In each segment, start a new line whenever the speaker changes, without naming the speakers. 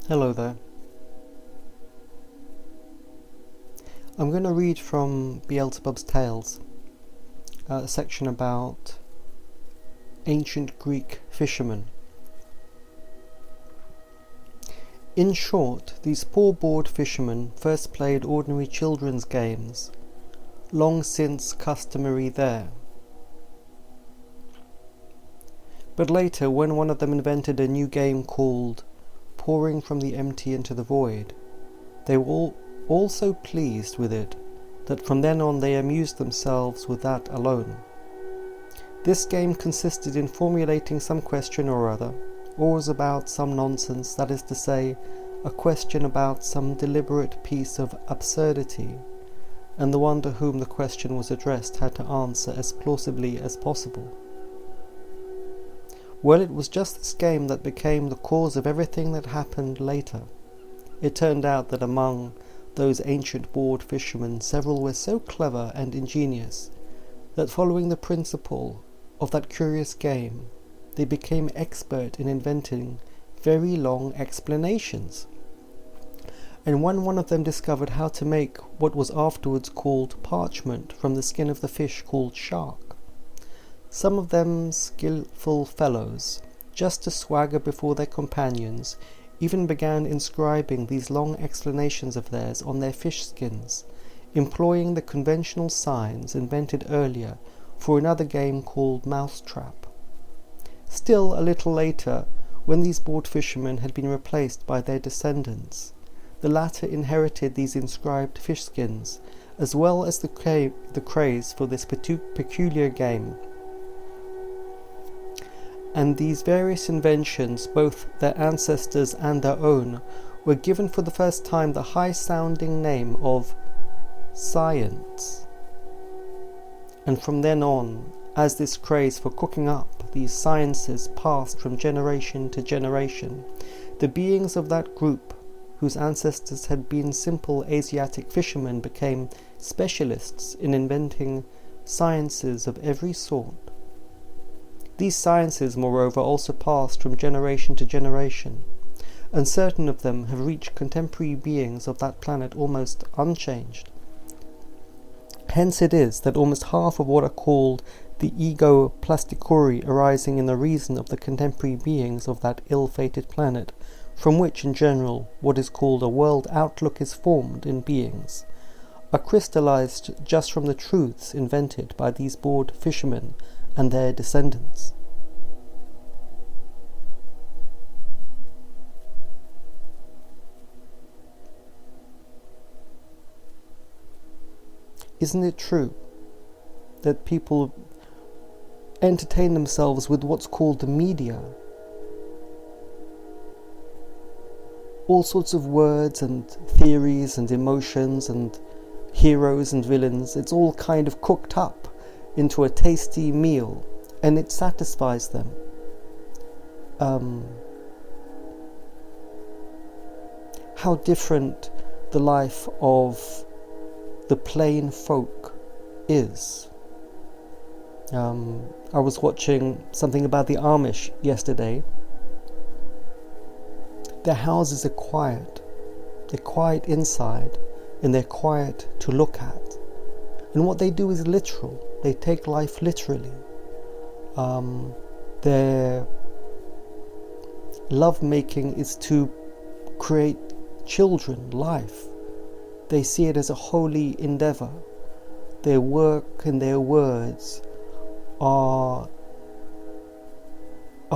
Hello there. I'm going to read from Beelzebub's Tales, a section about ancient Greek fishermen. In short, these poor bored fishermen first played ordinary children's games, long since customary there. But later, when one of them invented a new game called pouring from the empty into the void, they were all so pleased with it that from then on they amused themselves with that alone. This game consisted in formulating some question or other, always about some nonsense, that is to say, a question about some deliberate piece of absurdity, and the one to whom the question was addressed had to answer as plausibly as possible. Well, it was just this game that became the cause of everything that happened later. It turned out that among those ancient bored fishermen several were so clever and ingenious that, following the principle of that curious game, they became expert in inventing very long explanations. And when one of them discovered how to make what was afterwards called parchment from the skin of the fish called shark, some of them skilful fellows, just to swagger before their companions, even began inscribing these long explanations of theirs on their fish skins, employing the conventional signs invented earlier for another game called mousetrap. Still, a little later, when these bored fishermen had been replaced by their descendants, the latter inherited these inscribed fish skins, as well as the craze for this peculiar game. And these various inventions, both their ancestors and their own, were given for the first time the high-sounding name of science. And from then on, as this craze for cooking up these sciences passed from generation to generation, the beings of that group, whose ancestors had been simple Asiatic fishermen, became specialists in inventing sciences of every sort. These sciences, moreover, also passed from generation to generation, and certain of them have reached contemporary beings of that planet almost unchanged. Hence it is that almost half of what are called the ego plasticuri arising in the reason of the contemporary beings of that ill-fated planet, from which in general what is called a world outlook is formed in beings, are crystallized just from the truths invented by these bored fishermen and their descendants. Isn't it true that people entertain themselves with what's called the media? All sorts of words and theories and emotions and heroes and villains, it's all kind of cooked up into a tasty meal, and it satisfies them. How different the life of the plain folk is. I was watching something about the Amish yesterday. Their houses are quiet. They're quiet inside, and they're quiet to look at. And what they do is literal. They take life literally. Their love-making is to create children, life. They see it as a holy endeavor. Their work and their words are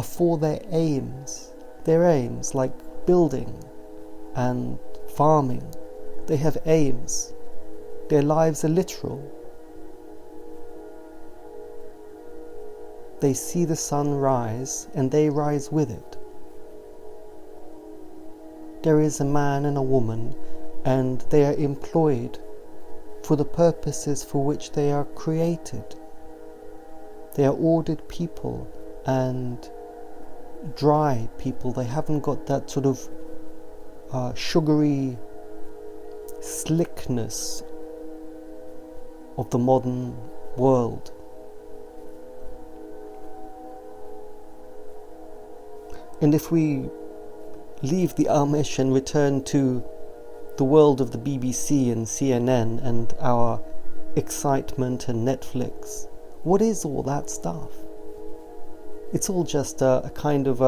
for their aims. Their aims, like building and farming, they have aims. Their lives are literal. They see the sun rise, and they rise with it. There is a man and a woman, and they are employed for the purposes for which they are created. They are ordered people and dry people. They haven't got that sort of sugary slickness of the modern world. And if we leave the Amish and return to the world of the BBC and CNN and our excitement and Netflix. What is all that stuff? It's all just a kind of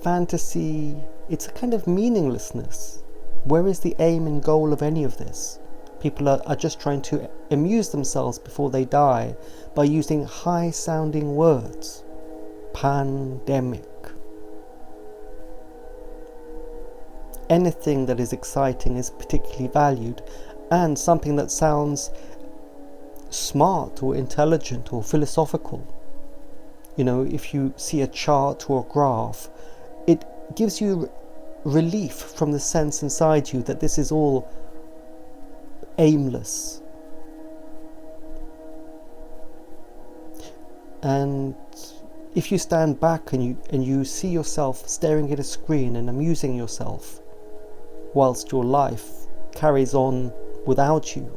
fantasy. It's a kind of meaninglessness. Where is the aim and goal of any of this? People are just trying to amuse themselves before they die by using high-sounding words. Pandemic. Anything that is exciting is particularly valued, and something that sounds smart or intelligent or philosophical. You know, if you see a chart or a graph, it gives you relief from the sense inside you that this is all aimless. And if you stand back and you see yourself staring at a screen and amusing yourself whilst your life carries on without you,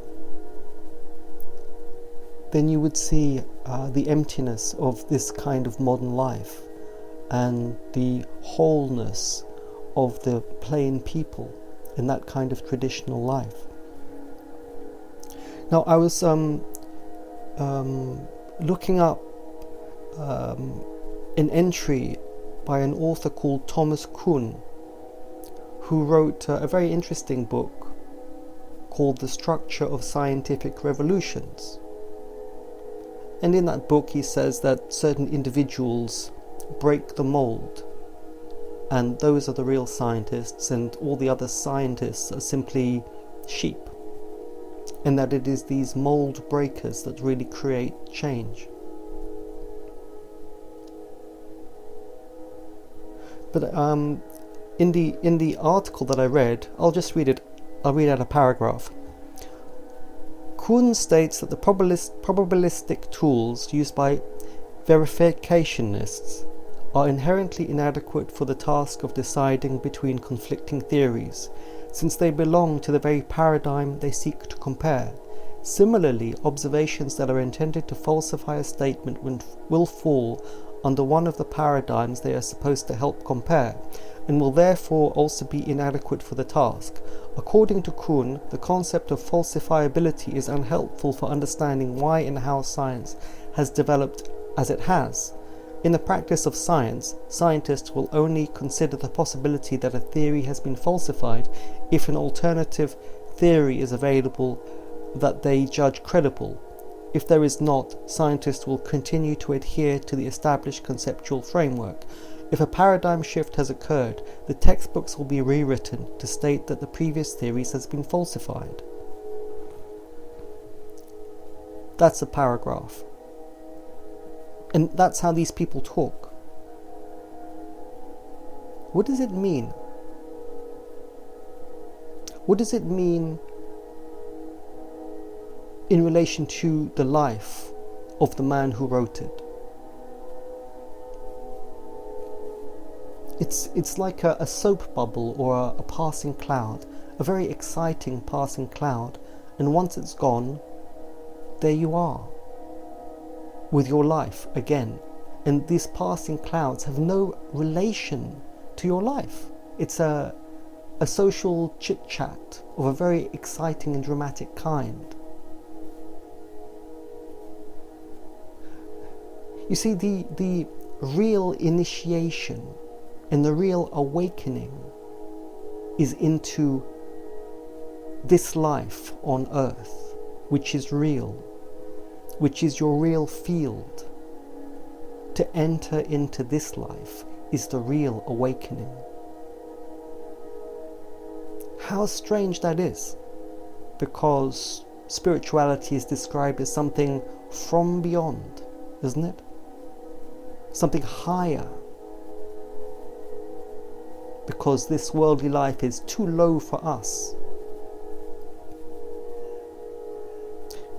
then you would see the emptiness of this kind of modern life and the wholeness of the plain people in that kind of traditional life. Now, I was looking up an entry by an author called Thomas Kuhn, who wrote a very interesting book called The Structure of Scientific Revolutions. And in that book he says that certain individuals break the mold, and those are the real scientists, and all the other scientists are simply sheep, and that it is these mold breakers that really create change. But in the article that I read, I'll read out a paragraph. Kuhn states that the probabilistic tools used by verificationists are inherently inadequate for the task of deciding between conflicting theories, since they belong to the very paradigm they seek to compare. Similarly, observations that are intended to falsify a statement will fall under one of the paradigms they are supposed to help compare, and will therefore also be inadequate for the task. According to Kuhn, the concept of falsifiability is unhelpful for understanding why and how science has developed as it has. In the practice of science, scientists will only consider the possibility that a theory has been falsified if an alternative theory is available that they judge credible. If there is not, scientists will continue to adhere to the established conceptual framework. If a paradigm shift has occurred, the textbooks will be rewritten to state that the previous theories has been falsified. That's a paragraph. And that's how these people talk. What does it mean? What does it mean in relation to the life of the man who wrote it? It's like a soap bubble or a passing cloud, a very exciting passing cloud, and once it's gone, there you are, with your life again. And these passing clouds have no relation to your life. It's a social chit-chat of a very exciting and dramatic kind. You see, the real initiation and the real awakening is into this life on earth, which is real, which is your real field. To enter into this life is the real awakening. How strange that is, because spirituality is described as something from beyond, isn't it? Something higher, because this worldly life is too low for us.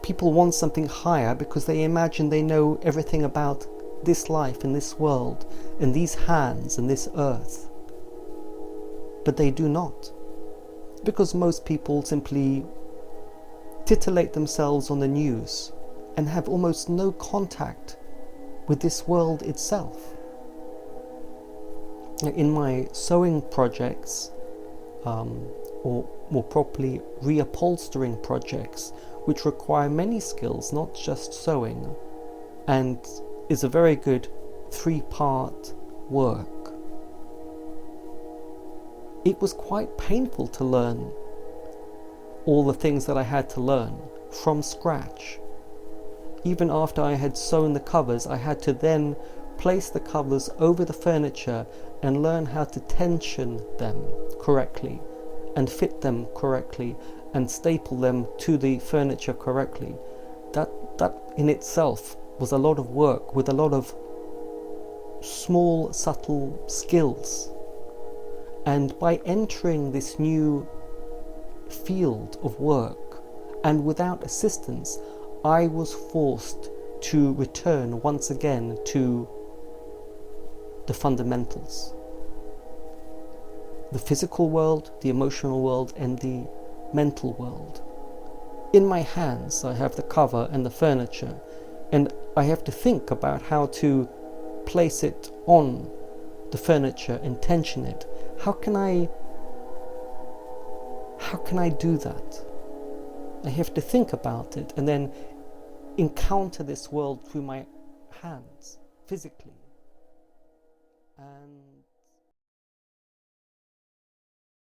People want something higher because they imagine they know everything about this life and this world and these hands and this earth. But they do not, because most people simply titillate themselves on the news and have almost no contact with this world itself. in my sewing projects, or more properly reupholstering projects, which require many skills, not just sewing, and is a very good 3-part work. It was quite painful to learn all the things that I had to learn from scratch. Even after I had sewn the covers, I had to then place the covers over the furniture and learn how to tension them correctly and fit them correctly and staple them to the furniture correctly. That in itself was a lot of work with a lot of small, subtle skills. And by entering this new field of work and without assistance, I was forced to return once again to the fundamentals. The physical world, the emotional world, and the mental world. In my hands I have the cover and the furniture, and I have to think about how to place it on the furniture and tension it. How can I do that? I have to think about it and then encounter this world through my hands, physically. And